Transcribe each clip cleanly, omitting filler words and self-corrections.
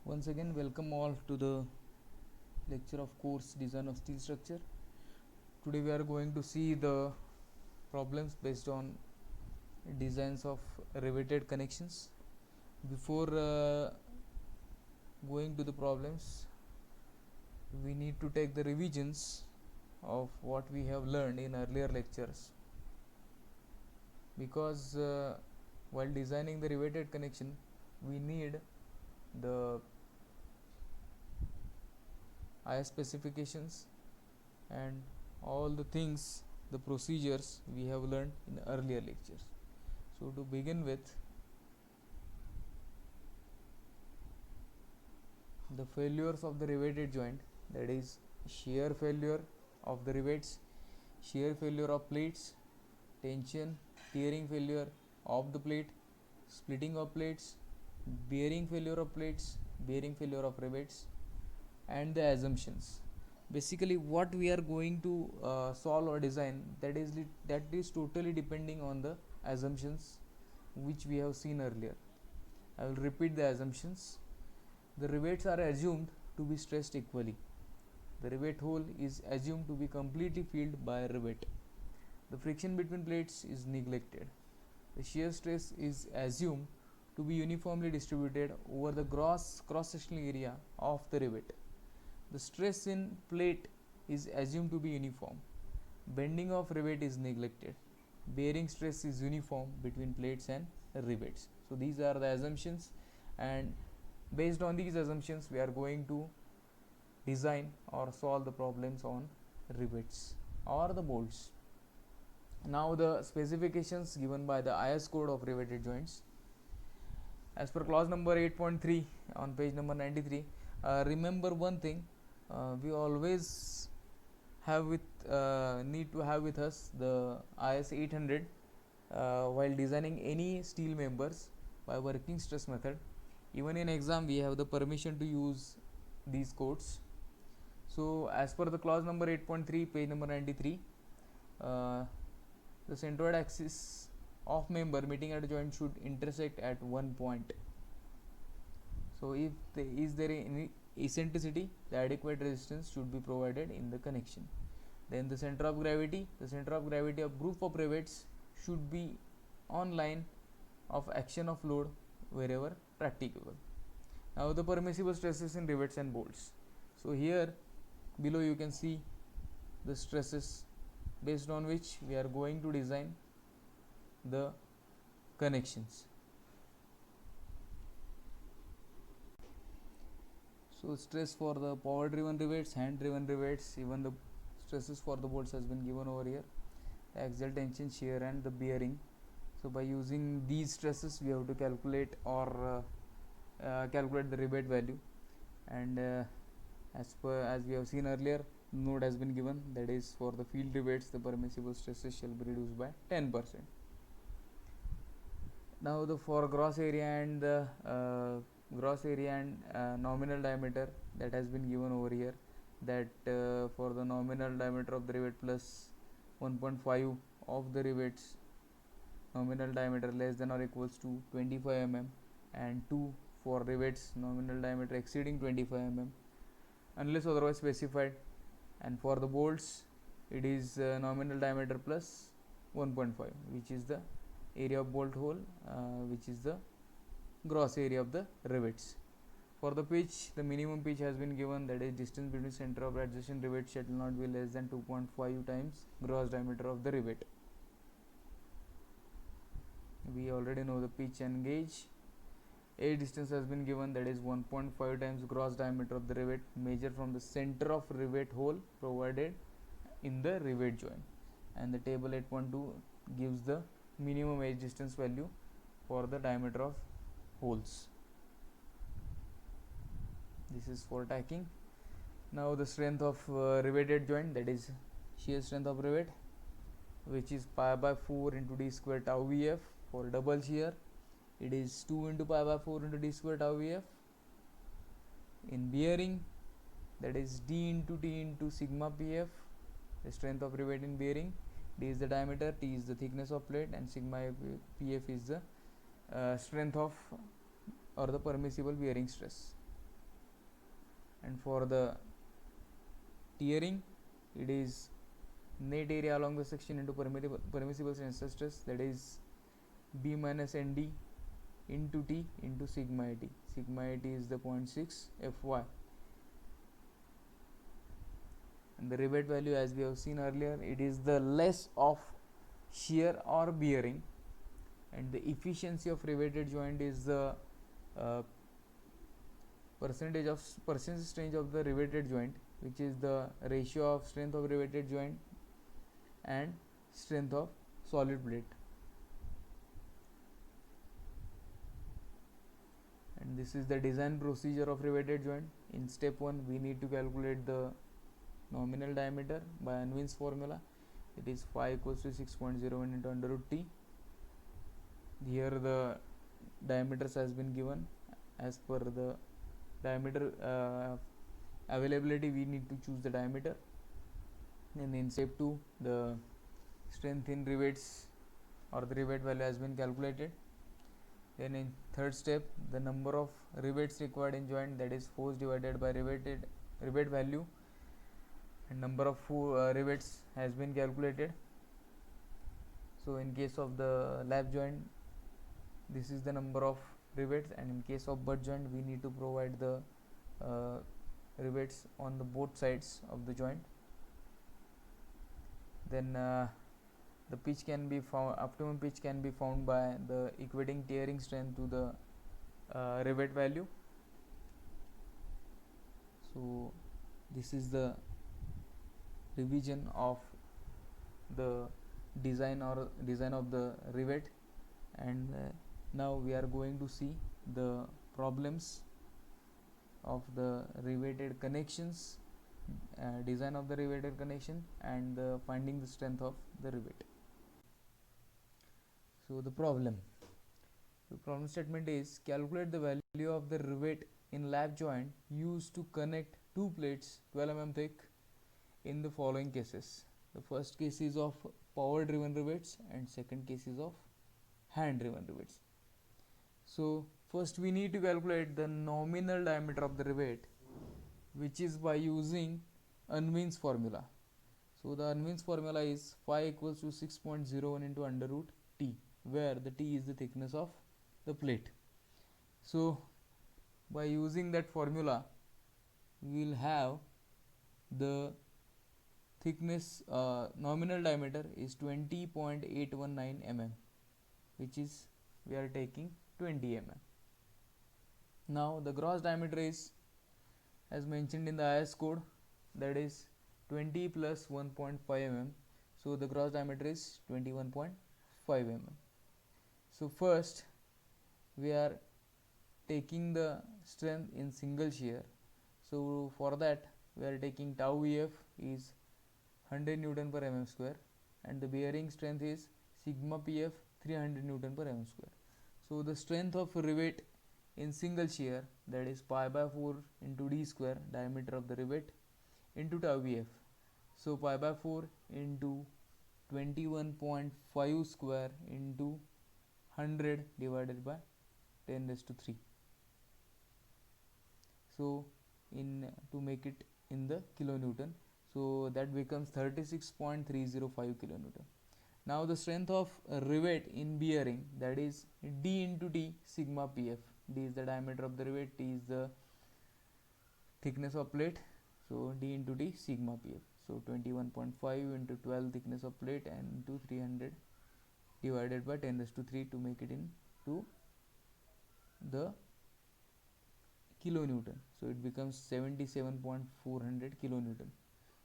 Once again, welcome all to the lecture of course design of steel structure. Today we are going to see the problems based on designs of riveted connections. Before going to the problems, we need to take the revisions of what we have learned in earlier lectures, because while designing the riveted connection we need the IS specifications and all the things, the procedures we have learned in earlier lectures. So to begin with, the failures of the riveted joint, that is shear failure of the rivets, shear failure of plates, tension, tearing failure of the plate, splitting of plates, bearing failure of plates, bearing failure of rivets, and the assumptions. Basically what we are going to solve or design, that is totally depending on the assumptions which we have seen earlier. I will repeat the assumptions. The rivets are assumed to be stressed equally. The rivet hole is assumed to be completely filled by a rivet. The friction between plates is neglected. The shear stress is assumed to be uniformly distributed over the gross cross-sectional area of the rivet. The stress in plate is assumed to be uniform. Bending of rivet is neglected. Bearing stress is uniform between plates and rivets. So these are the assumptions, and based on these assumptions we are going to design or solve the problems on rivets or the bolts. Now the specifications given by the IS code of riveted joints. As per clause number 8.3 on page number 93, remember one thing, we always have need to have with us the IS 800 while designing any steel members by working stress method. Even in exam we have the permission to use these codes. So as per the clause number 8.3 page number 93, the centroid axis of member meeting at a joint should intersect at one point. So if is there any eccentricity, the adequate resistance should be provided in the connection. Then the center of gravity of group of rivets should be on line of action of load wherever practicable. Now the permissible stresses in rivets and bolts. So here below you can see the stresses based on which we are going to design the connections. So stress for the power driven rivets, hand driven rivets, even the stresses for the bolts has been given over here. The axial tension, shear and the bearing. So by using these stresses we have to calculate or calculate the rivet value, and as we have seen earlier, node has been given, that is for the field rivets the permissible stresses shall be reduced by 10%. Now the for gross area and nominal diameter, that has been given over here, that for the nominal diameter of the rivet plus 1.5 of the rivets nominal diameter less than or equals to 25 mm, and 2 for rivets nominal diameter exceeding 25 mm unless otherwise specified, and for the bolts it is nominal diameter plus 1.5, which is the area of bolt hole, which is the gross area of the rivets. For the pitch, the minimum pitch has been given, that is distance between center of adjacent rivet shall not be less than 2.5 times gross diameter of the rivet. We already know the pitch and gauge. A distance has been given, that is 1.5 times gross diameter of the rivet measured from the center of rivet hole provided in the rivet joint, and the table 8.2 gives the minimum edge distance value for the diameter of holes. This is for tacking. Now the strength of riveted joint, that is shear strength of rivet, which is pi by 4 into d square tau vf. For double shear it is 2 into pi by 4 into d square tau vf. In bearing, that is d into t into sigma pf, the strength of rivet in bearing. D is the diameter, t is the thickness of plate, and sigma pf is the strength of or the permissible bearing stress. and for the tearing it is net area along the section into permissible tensile stress, that is B minus ND into T into sigma AT. Sigma AT is the 0.6 Fy, and the rivet value, as we have seen earlier, it is the less of shear or bearing, and the efficiency of riveted joint is the uh, percentage strength of the riveted joint, which is the ratio of strength of riveted joint and strength of solid plate. And this is the design procedure of riveted joint. In step 1 we need to calculate the nominal diameter by Unwin's formula. It is phi equals to 6.01 into under root T. Here the diameters has been given as per the diameter availability. We need to choose the diameter. And in step 2 the strength in rivets or the rivet value has been calculated. Then in third step, the number of rivets required in joint, that is force divided by rivet value, and number of rivets has been calculated. So in case of the lap joint, this is the number of rivets, and in case of butt joint we need to provide the rivets on the both sides of the joint. Then the pitch can be found, optimum pitch can be found by the equating tearing strength to the rivet value. So this is the revision of the design of the rivet, and now we are going to see the problems of the riveted connections, design of the riveted connection, and finding the strength of the rivet. So the problem statement is calculate the value of the rivet in lap joint used to connect two plates 12 mm thick in the following cases. The first case is of power driven rivets and second case is of hand driven rivets. So first we need to calculate the nominal diameter of the rivet, which is by using Unwin's formula. So the Unwin's formula is phi equals to 6.01 into under root T, where the T is the thickness of the plate. So by using that formula we will have the thickness, nominal diameter is 20.819 mm, which is we are taking 20 mm. Now the gross diameter is, as mentioned in the IS code, that is 20 plus 1.5 mm. So the gross diameter is 21.5 mm. So first we are taking the strength in single shear. So for that we are taking tau EF is 100 Newton per mm square, and the bearing strength is sigma PF 300 Newton per mm square. So the strength of rivet in single shear, that is pi by 4 into d square, diameter of the rivet, into tau EF. So pi by 4 into 21.5 square into 100 divided by 10 raised to 3. So in to make it in the kilonewton, so that becomes 36.305 kilonewton. Now the strength of rivet in bearing, that is d into t sigma pf. D is the diameter of the rivet, t is the thickness of plate, so d into t sigma pf. So 21.5 into 12 thickness of plate and into 300 divided by 10 raised to 3 to make it into the kilonewton. So it becomes 77.400 kilonewton.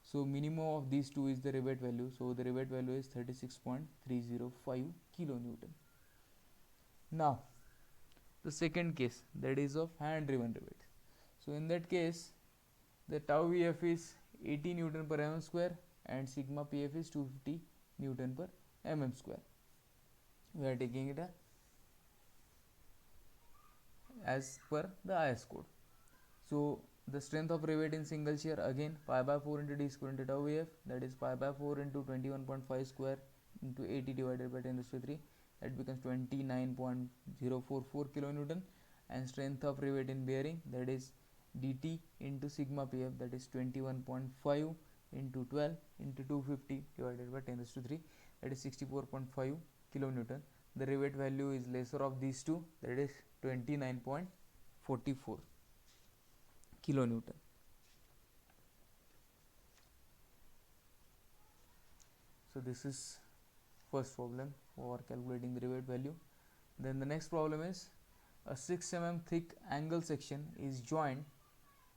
So minimum of these two is the rivet value. So the rivet value is 36.305 kilonewton. Now the second case, that is of hand driven rivet. So in that case the tau EF is 80 Newton per mm square and sigma PF is 250 Newton per mm square. We are taking it as per the IS code. So the strength of rivet in single shear, again pi by 4 into d square into tau EF, that is pi by 4 into 21.5 square into 80 divided by 10 raised to 3, that becomes 29.044 kilonewton. And strength of rivet in bearing, that is dt into sigma pf, that is 21.5 into 12 into 250 divided by 10 raised to 3, that is 64.5 kilonewton. The rivet value is lesser of these two, that is 29.44 kilonewton. So this is first problem for calculating the rivet value. Then the next problem is a 6 mm thick angle section is joined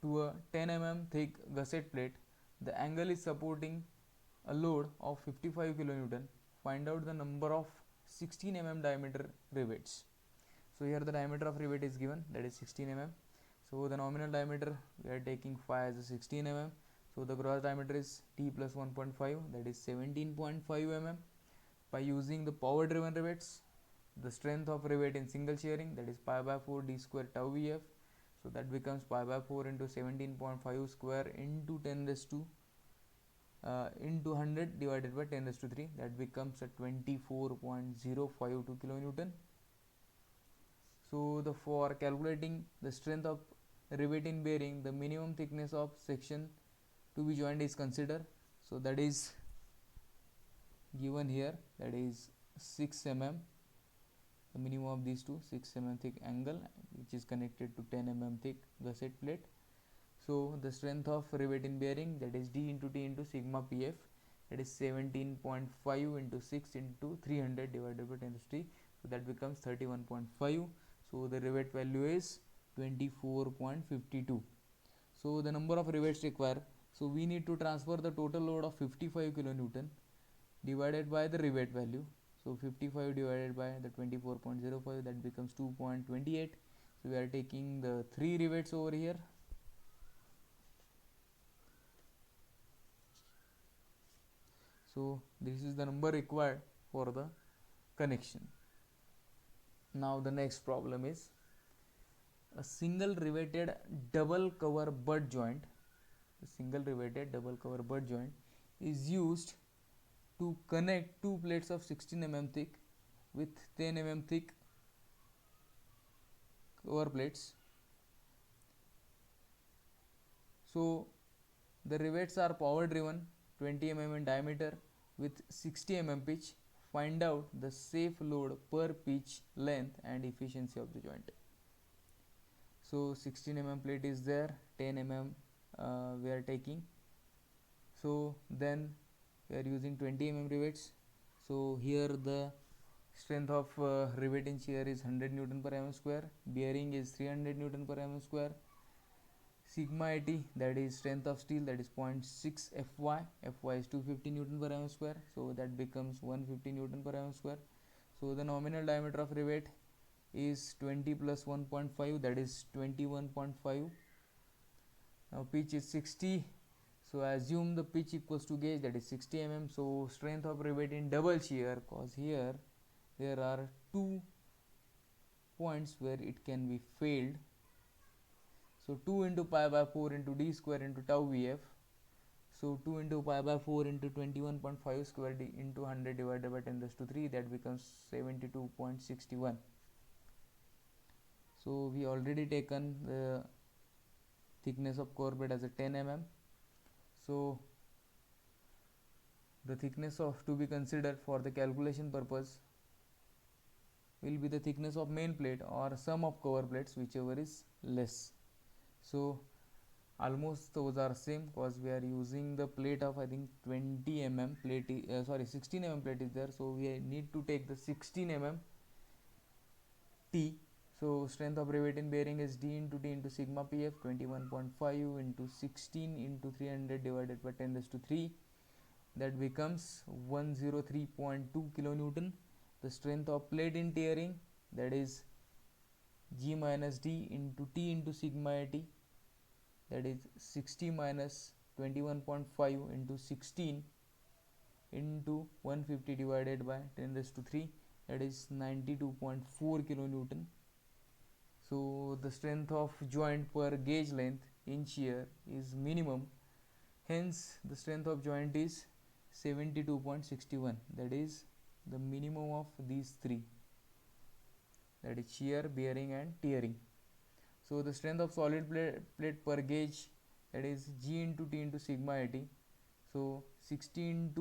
to a 10 mm thick gusset plate. The angle is supporting a load of 55 kilonewton. Find out the number of 16 mm diameter rivets. So here the diameter of rivet is given, that is 16 mm. So the nominal diameter we are taking phi as a 16 mm. So the gross diameter is t plus 1.5, that is 17.5 mm. By using the power driven rivets, the strength of rivet in single shearing, that is pi by 4 d square tau vf. So that becomes pi by 4 into 17.5 square into 10 raised to into 100 divided by 10 raised to 3, that becomes a 24.052 kilonewton. So for calculating the strength of rivet in bearing, the minimum thickness of section to be joined is considered. So that is given here, that is 6 mm, the minimum of these two, 6 mm thick angle which is connected to 10 mm thick gusset plate. So the strength of rivet in bearing, that is d into t into sigma pf, that is 17.5 into 6 into 300 divided by 10 to 3, so that becomes 31.5. So the rivet value is 24.52. So the number of rivets required, so we need to transfer the total load of 55 kilonewton divided by the rivet value. So 55 divided by the 24.05, that becomes 2.28. So we are taking the 3 rivets over here. So this is the number required for the connection. Now the next problem is a single riveted double cover butt joint. A single riveted double cover butt joint is used to connect two plates of 16 mm thick with 10 mm thick cover plates. So the rivets are power driven, 20 mm in diameter with 60 mm pitch. Find out the safe load per pitch, length and efficiency of the joint. So 16 mm plate is there, 10 mm we are taking. So then we are using 20 mm rivets. So here the strength of rivet in shear is 100 Newton per mm square, bearing is 300 Newton per mm square. Sigma 80, that is strength of steel, that is 0.6 Fy. Fy is 250 Newton per mm square, so that becomes 150 Newton per mm square. So the nominal diameter of rivet is 20 plus 1.5, that is 21.5. Now pitch is 60, so assume the pitch equals to gauge, that is 60 mm. So strength of rivet in double shear, cause here there are 2 points where it can be failed. So 2 into pi by 4 into d square into tau vf. So 2 into pi by 4 into 21.5 square d into 100 divided by 10 raised to 3, that becomes 72.61. So we already taken the thickness of core plate as a 10 mm. So the thickness of to be considered for the calculation purpose will be the thickness of main plate or sum of cover plates, whichever is less. So almost those are same, because we are using the plate of I think 20 mm plate, 16 mm plate is there, so we need to take the 16 mm t. So strength of rivet in bearing is d into t into sigma pf, 21.5 into 16 into 300 divided by 10 raised to 3, that becomes 103.2 kilonewton. The strength of plate in tearing, that is g minus d into t into sigma t, that is 60 minus 21.5 into 16 into 150 divided by 10 raised to 3, that is 92.4 kilonewton. So the strength of joint per gauge length in shear is minimum, hence the strength of joint is 72.61, that is the minimum of these three, that is shear, bearing and tearing. So the strength of solid plate per gauge, that is G into T into sigma at. So 16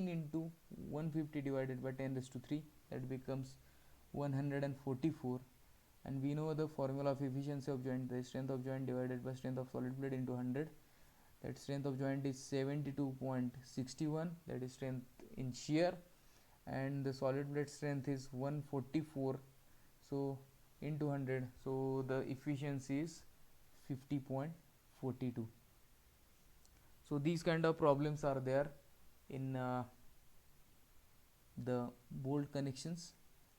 into 150 divided by 10 raised to 3, that becomes 144. And we know the formula of efficiency of joint, the strength of joint divided by strength of solid plate into 100. That strength of joint is 72.61, that is strength in shear, and the solid plate strength is 144, so into 100, so the efficiency is 50.42. So these kind of problems are there in the bolt connections.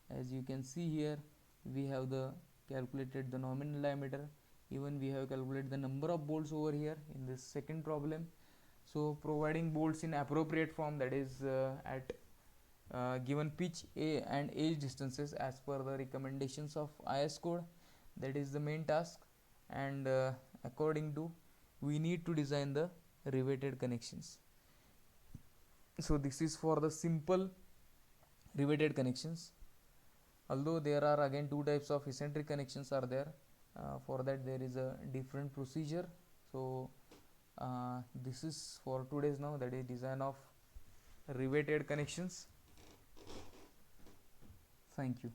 As you can see here, we have the calculated the nominal diameter, even we have calculated the number of bolts over here in this second problem. So providing bolts in appropriate form, that is at given pitch a and edge distances as per the recommendations of IS code, that is the main task. And according to, we need to design the riveted connections. So this is for the simple riveted connections. Although there are again two types of eccentric connections are there, for that there is a different procedure. So this is for today's now, that is design of riveted connections. Thank you.